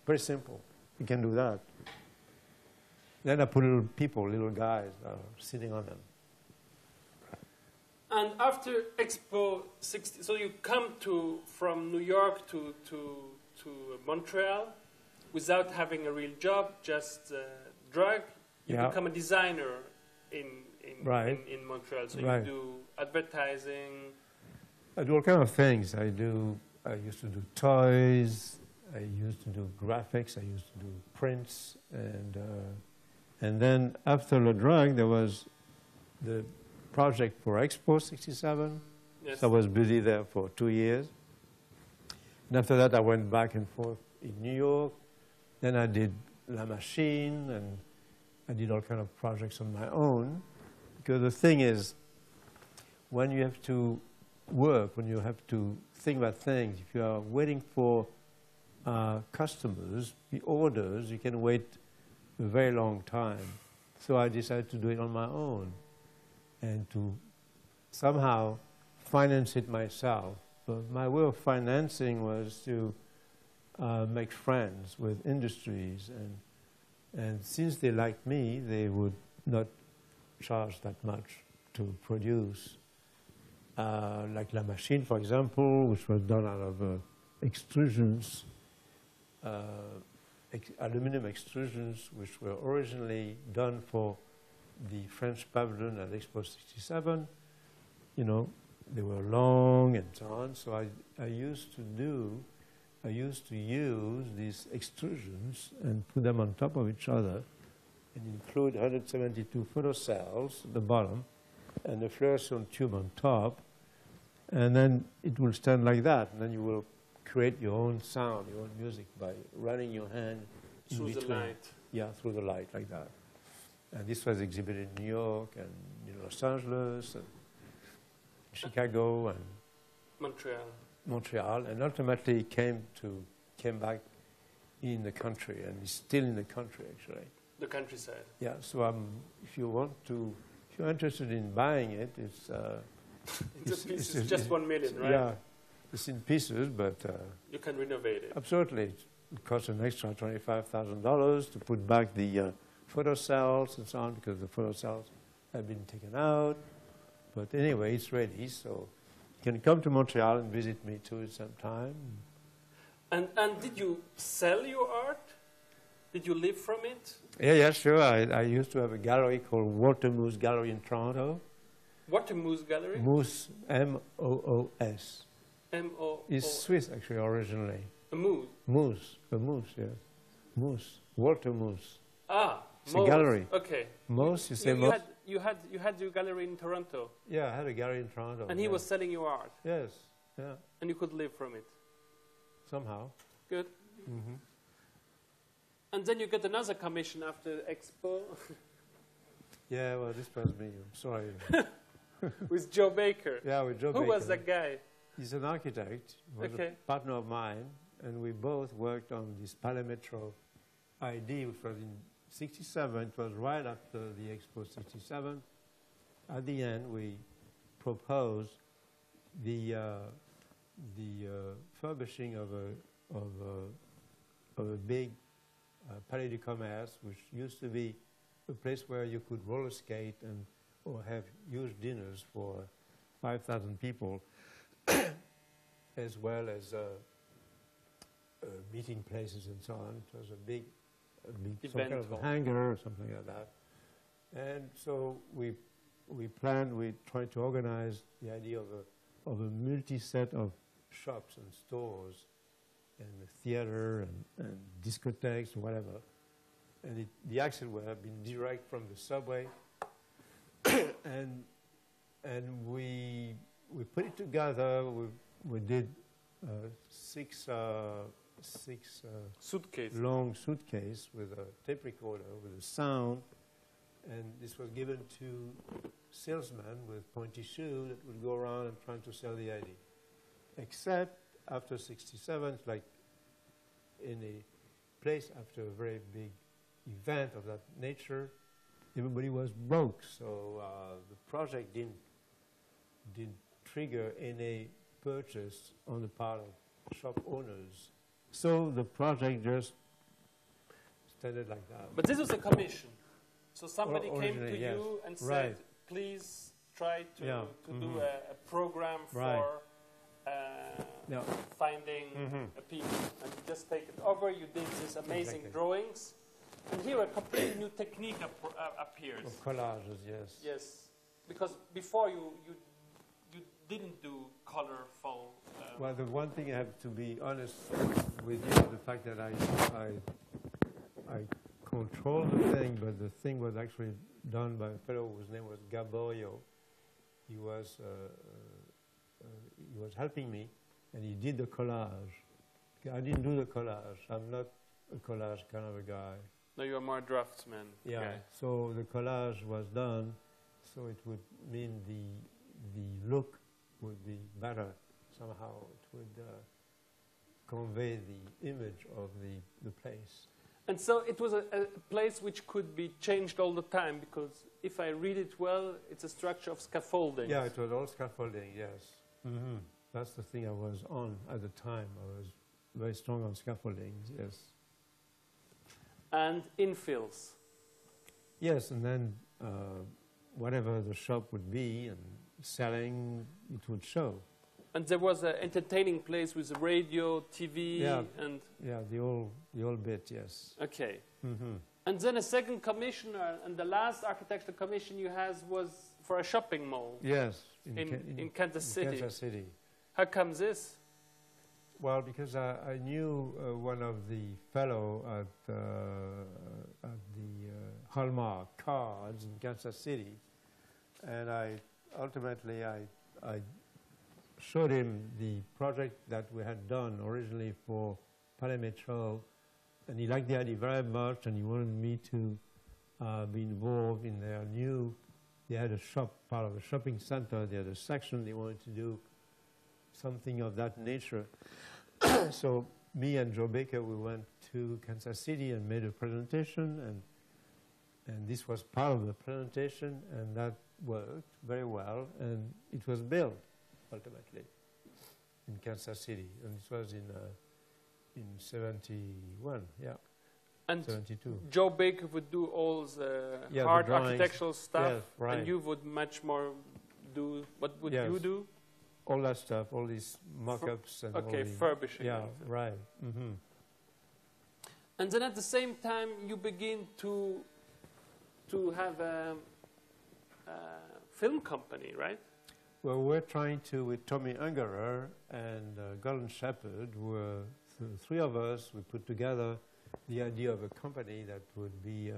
Very simple. You can do that. Then I put little guys sitting on them. And after Expo 60, so you come from New York to Montreal without having a real job, just drug. You become a designer in Montreal. So you do advertising. I do all kinds of things. I used to do toys. I used to do graphics. I used to do prints. And then after Le Drug, there was the project for Expo 67. Yes. So I was busy there for 2 years. And after that, I went back and forth in New York. Then I did La Machine, and I did all kinds of projects on my own. Because the thing is, when you have to work, when you have to think about things, if you are waiting for customers, the orders, you can wait a very long time. So I decided to do it on my own and to somehow finance it myself. But my way of financing was to make friends with industries, and since they liked me, they would not charge that much to produce. Like La Machine, for example, which was done out of extrusions, aluminum extrusions, which were originally done for the French pavilion at Expo 67. You know, they were long and so on. So I used to use these extrusions and put them on top of each other and include 172 photocells at the bottom and the fluorescent tube on top. And then it will stand like that. And then you will create your own sound, your own music by running your hand through the light. Yeah, through the light, like that. And this was exhibited in New York and in Los Angeles and Chicago and Montreal, and ultimately came back in the country, and is still in the country actually. The countryside. Yeah. So if you're interested in buying it, it's just 1 million, right? Yeah, it's in pieces, but you can renovate it. Absolutely, it costs an extra $25,000 to put back the photocells and so on, because the photocells have been taken out. But anyway, it's ready, so you can come to Montreal and visit me too at some time. And did you sell your art? Did you live from it? Yeah, sure. I used to have a gallery called Walter Moose Gallery in Toronto. Walter Moose Gallery? Moose, M-O-O-S. M-O-O-S. It's Swiss, actually, originally. A moose? Moose, yeah. Moose, Walter Moose. Ah, it's a gallery. Okay. Moose, you say Moose? You had your gallery in Toronto? Yeah, I had a gallery in Toronto. And he was selling your art? Yes, yeah. And you could live from it? Somehow. Good. Mm-hmm. And then you get another commission after the expo? Yeah, well, this was me. I'm sorry. With Joe Baker? Yeah, with Joe Baker. Who was that guy? He's an architect. He was a partner of mine. And we both worked on this Parametro ID, which was in 67. It was right after the Expo 67. At the end, we proposed the furbishing of a big Palais du Commerce, which used to be a place where you could roller skate or have huge dinners for 5,000 people, as well as meeting places and so on. It was a big some kind of a hangar or something like that. And so we tried to organize the idea of a multi-set of shops and stores and a theater and discotheques, whatever. And the access would have been direct from the subway. and we put it together. We did six long suitcase with a tape recorder with a sound, and this was given to salesmen with pointy shoes that would go around and trying to sell the ID. Except after 67, like in a place after a very big event of that nature, everybody was broke, so the project didn't trigger any purchase on the part of shop owners. So the project just started like that. But this was a commission. So somebody came to you and said, please try to do a program for finding people. And you just take it over. You did these amazing drawings. And here a completely new technique appears. Of collages, yes. Yes. Because before you didn't do colorful. Well, the one thing I have to be honest with you, the fact that I controlled the thing, but the thing was actually done by a fellow whose name was Gaborio. He was helping me, and he did the collage. I didn't do the collage. I'm not a collage kind of a guy. No, you're more a draftsman. Yeah. Okay. So the collage was done, so it would mean the look would be better somehow. It would convey the image of the place. And so it was a place which could be changed all the time, because if I read it well, it's a structure of scaffolding. Yeah, it was all scaffolding, yes. Mm-hmm. That's the thing I was on at the time. I was very strong on scaffolding, yes. And infills. Yes, and then whatever the shop would be and selling, it would show. And there was an entertaining place with radio, TV, Yeah. and... Yeah, the old bit, yes. Okay. Mm-hmm. And then a second commissioner, and the last architectural commission you had was for a shopping mall. Yes. In Kansas City. Kansas City. How come this? Well, because I knew one of the fellow at the Hallmark cards in Kansas City, and ultimately I showed him the project that we had done originally for Palais Metro, and he liked the idea very much, and he wanted me to be involved in their new. They had a shop, part of a shopping center. They had a section. They wanted to do something of that nature. So me and Joe Baker, we went to Kansas City and made a presentation, and this was part of the presentation, and that worked very well, and it was built ultimately in Kansas City, and it was in 71, yeah, and 72. Joe Baker would do all the Yeah, hard the drawings, architectural stuff, yes, right. and you would much more do, what would Yes. you do? All that stuff, all these mock-ups and Okay, all the, furbishing. yeah, and- right. Mm-hmm. And then at the same time, you begin to have a film company, right? Well, we're trying to, with Tommy Ungerer and Gordon Shepherd, were three of us, we put together the idea of a company that would be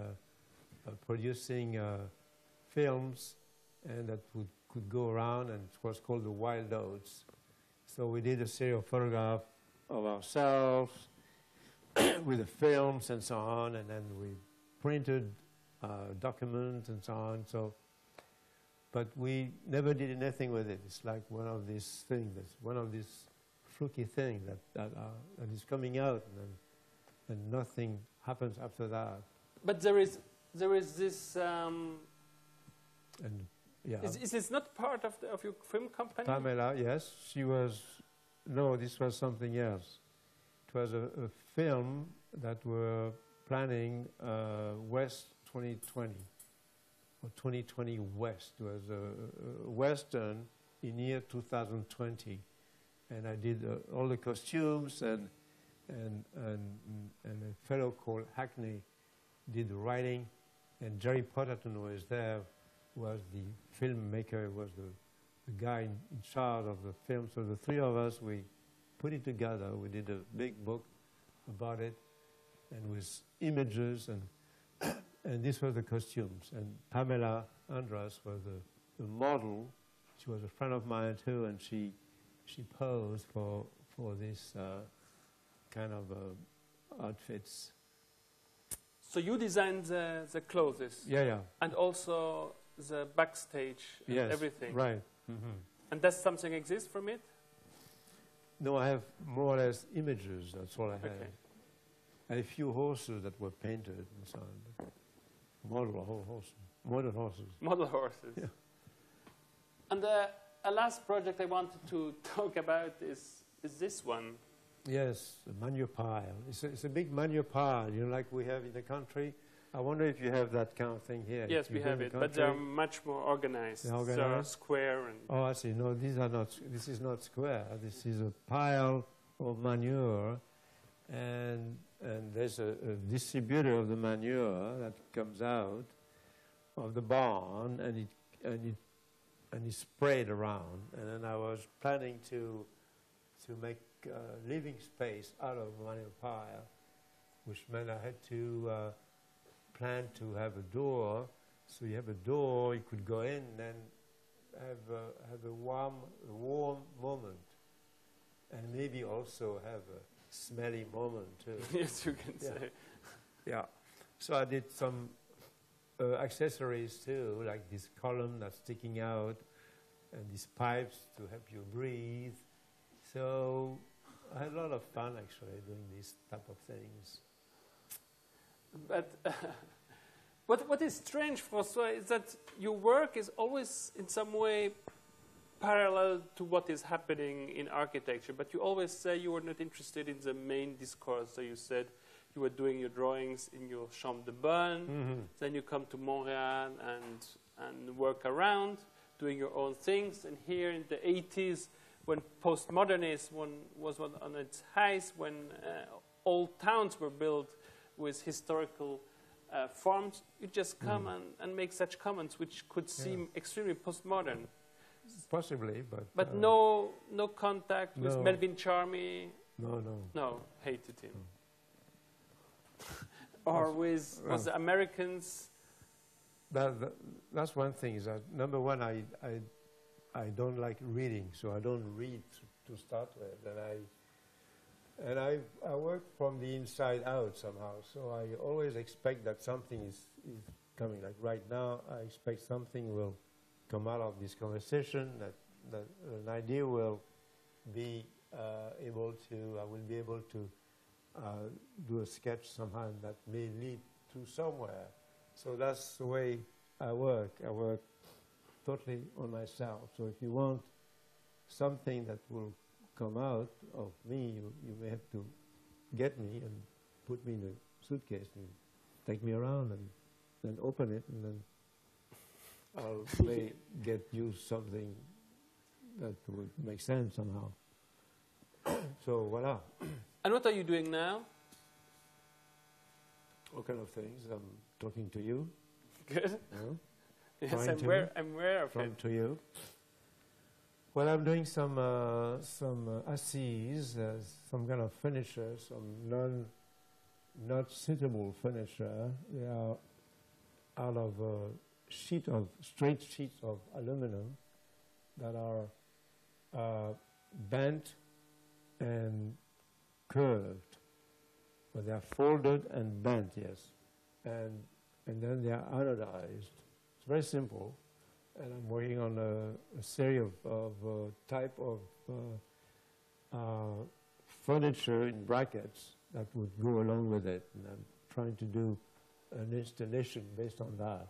producing films and that could go around, and it was called the Wild Oats. So we did a series of photographs of ourselves with the films and so on, and then we printed documents and so on. So, but we never did anything with it. It's like one of these things, one of these fluky things that is coming out, and nothing happens after that. But there is this. And yeah, Is this not part of your film company? Pamela, yes, she was. No, this was something else. It was a film that we're planning West 2020 or 2020 West. It was a Western in year 2020, and I did all the costumes, and a fellow called Hackney did the writing, and Jerry Potterton was there, was the filmmaker, was the guy in charge of the film. So the three of us, we put it together. We did a big book about it, and with images, and this was the costumes. And Pamela Andras was the model. She was a friend of mine too, and she posed for this kind of outfits. So you designed the clothes. Yeah. And also the backstage and Yes, everything. right. Mm-hmm. And does something exist from it? No, I have more or less images. That's all I have. Okay. And a few horses that were painted and so on. Model horses. Model horses. Yeah. And a last project I wanted to talk about is this one. Yes, a manure pile. It's a big manure pile, like we have in the country. I wonder if you have that kind of thing here. Yes, we have it, but they're much more organized. They're organized? They're square. And Oh, I see. No, these are not. This is not square. This is a pile of manure, and there's a distributor of the manure that comes out of the barn, and it's sprayed around. And then I was planning to make living space out of manure pile, which meant I had to plan to have a door. So you have a door, you could go in and have a warm moment, and maybe also have a smelly moment too. yes, you can say. Yeah. So I did some accessories too, like this column that's sticking out, and these pipes to help you breathe. So I had a lot of fun actually doing these type of things. But what is strange, François, is that your work is always in some way parallel to what is happening in architecture, but you always say you were not interested in the main discourse. So you said you were doing your drawings in your chambre de bonne, then you come to Montreal and work around, doing your own things. And here in the 80s, when postmodernism was on its highest, when old towns were built with historical forms, you just come and make such comments which could seem extremely postmodern. Possibly, but no contact with Melvin Charmy. No, hated him. Or with the Americans. That's one thing. Is that number one, I don't like reading, so I don't read to start with, and I work from the inside out somehow. So I always expect that something is coming. Like right now, I expect something will come out of this conversation, that an idea will be I will be able to do a sketch somehow that may lead to somewhere. So that's the way I work. I work totally on myself. So if you want something that will come out of me, you may have to get me and put me in a suitcase and take me around and then open it, and then I'll get you something that would make sense somehow. So voila. And what are you doing now? All kind of things. I'm talking to you. Good. Yes, I'm aware of it. To you. Well, I'm doing some assis, some kind of furniture, some not suitable furniture. They are out of straight sheets of aluminum that are bent and curved, but they are folded and bent, yes, and then they are anodized. It's very simple, and I'm working on a series of type of furniture in brackets that would go along with it, and I'm trying to do an installation based on that.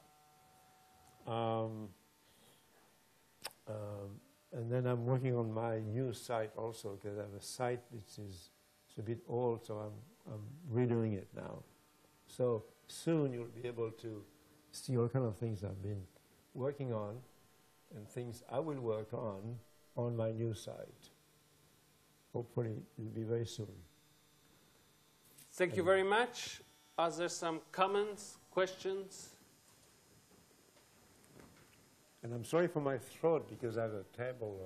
And then I'm working on my new site also, because I have a site which is a bit old, so I'm redoing it now. So soon you'll be able to see all kind of things I've been working on and things I will work on my new site. Hopefully it'll be very soon. Thank you very much. Are there some comments, questions? And I'm sorry for my throat, because I have a terrible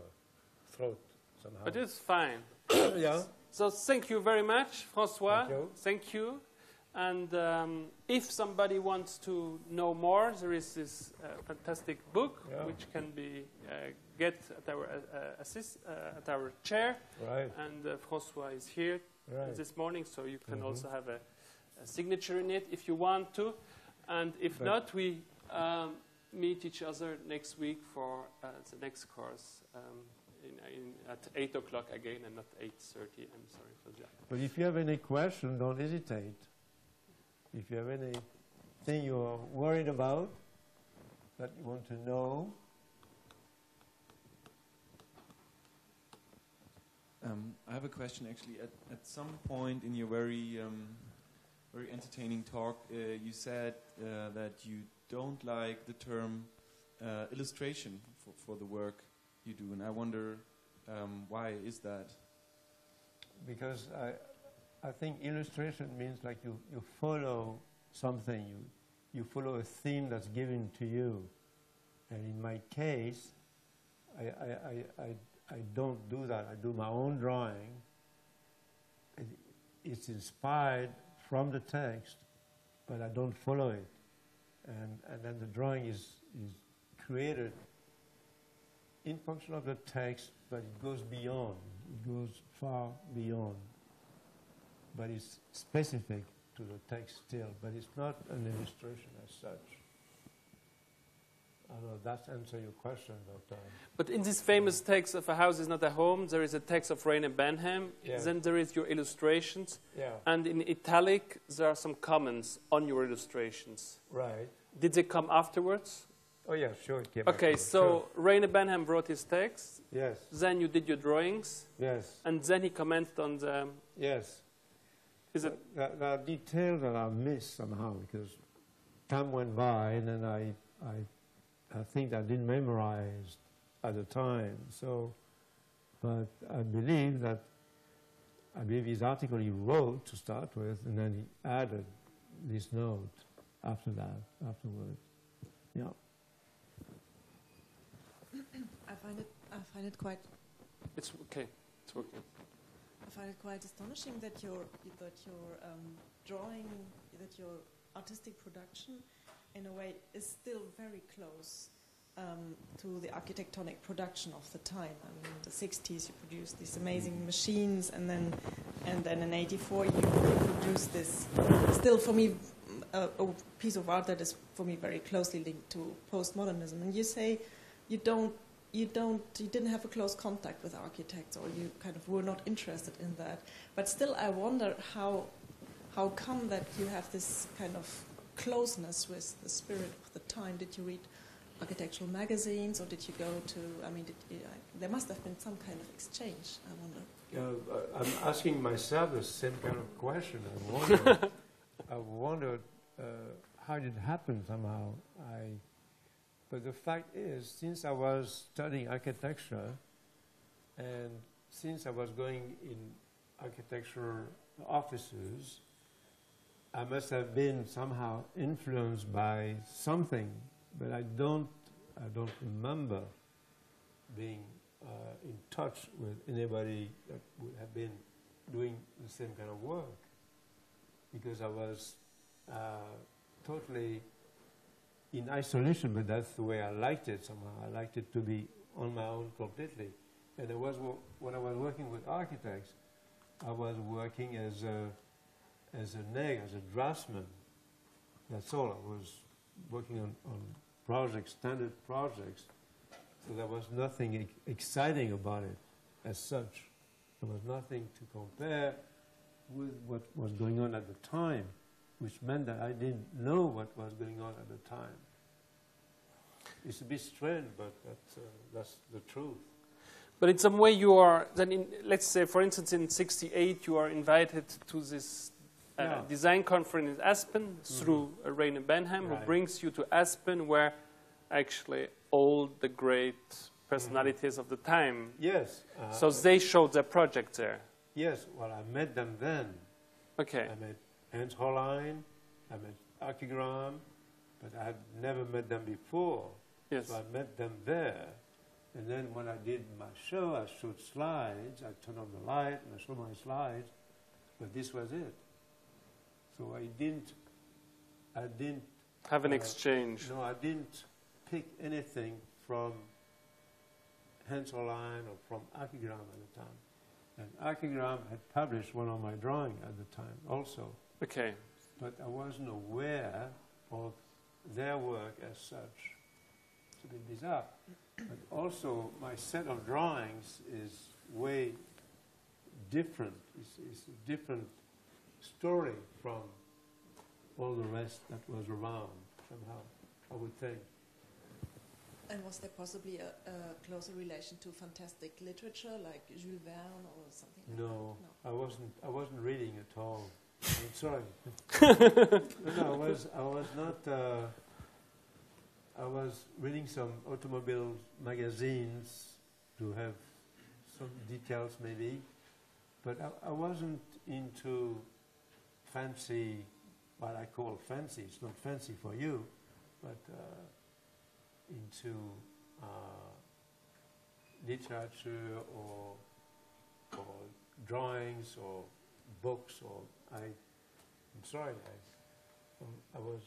throat somehow. But it's fine. Yeah. So thank you very much, François. Thank you. Thank you. And if somebody wants to know more, there is this fantastic book which can be get at our chair. Right. And François is here this morning, so you can also have a signature in it if you want to. And if not, we meet each other next week for the next course at 8 o'clock again, and not 8:30. I'm sorry for that. But if you have any question, don't hesitate. If you have anything you're worried about, that you want to know. I have a question, actually. At some point in your very entertaining talk, you said that you don't like the term illustration for the work you do, and I wonder why is that? Because I think illustration means like you follow something, you follow a theme that's given to you, and in my case, I don't do that. I do my own drawing. It's inspired from the text, but I don't follow it. And then the drawing is created in function of the text, but it goes beyond. It goes far beyond. But it's specific to the text still, but it's not an illustration as such. I don't know, that answers your question, but... But in this famous text of A House is Not a Home, there is a text of Rainer Benham, then there is your illustrations, and in italic there are some comments on your illustrations. Right. Did they come afterwards? Oh yeah, sure, it came Okay, afterwards, so sure. Rainer Benham wrote his text, Yes. then you did your drawings, Yes. and then he commented on the... Yes. Is it... There are details that I missed somehow, because time went by, and then I think I didn't memorize at the time. So, but I believe his article he wrote to start with, and then he added this note afterwards. Yeah. I find it quite. It's okay. It's working. I find it quite astonishing that your drawing, that your artistic production, in a way, is still very close to the architectonic production of the time. I mean, in the 60s you produced these amazing machines, and then in '84 you produced this. Still, for me, a piece of art that is for me very closely linked to postmodernism. And you say you didn't have a close contact with architects, or you kind of were not interested in that. But still, I wonder how come that you have this kind of closeness with the spirit of the time. Did you read architectural magazines, or did you go to? I mean, there must have been some kind of exchange. I wonder. I'm asking myself the same kind of question. I wondered how did it happen somehow. But the fact is, since I was studying architecture, and since I was going in architecture offices, I must have been somehow influenced by something, but I don't remember being in touch with anybody that would have been doing the same kind of work, because I was totally in isolation, but that's the way I liked it somehow. I liked it to be on my own completely. And it was when I was working with architects, I was working as a neg, as a draftsman. That's all. I was working on projects, standard projects. So there was nothing exciting about it as such. There was nothing to compare with what was going on at the time, which meant that I didn't know what was going on at the time. It's a bit strange, but that's the truth. But in some way you are, then let's say, for instance, in '68 you are invited to this design conference in Aspen through Rainer Benham, who brings you to Aspen, where actually all the great personalities of the time. Yes. So they showed their project there. Yes, well, I met them then. Okay. I met Hans Hollein, I met Archigram, but I had never met them before. Yes. So I met them there. And then when I did my show, I showed slides, I turned on the light, and I showed my slides, but this was it. So I didn't have an exchange. No, I didn't pick anything from Hans Hollein or from Archigram at the time. And Archigram had published one of my drawings at the time also. Okay. But I wasn't aware of their work as such. It's a bit bizarre. But also, my set of drawings is way different. It's a different story from all the rest that was around, somehow, I would think. And was there possibly a closer relation to fantastic literature, like Jules Verne or something like No, that? no, I wasn't reading at all. I'm sorry. No, I was not. I was reading some automobile magazines to have some details, maybe, but I wasn't into fancy, what I call fancy. It's not fancy for you, but into literature or drawings or books. Or I'm sorry, I was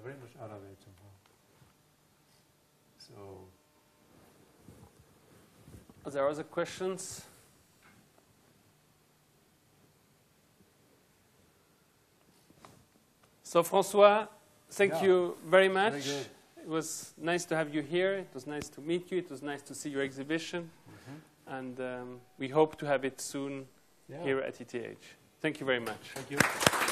very much out of it somehow. So, are there other questions? So, François, thank you very much. Very good. It was nice to have you here. It was nice to meet you. It was nice to see your exhibition. And we hope to have it soon here at ETH. Thank you very much. Thank you.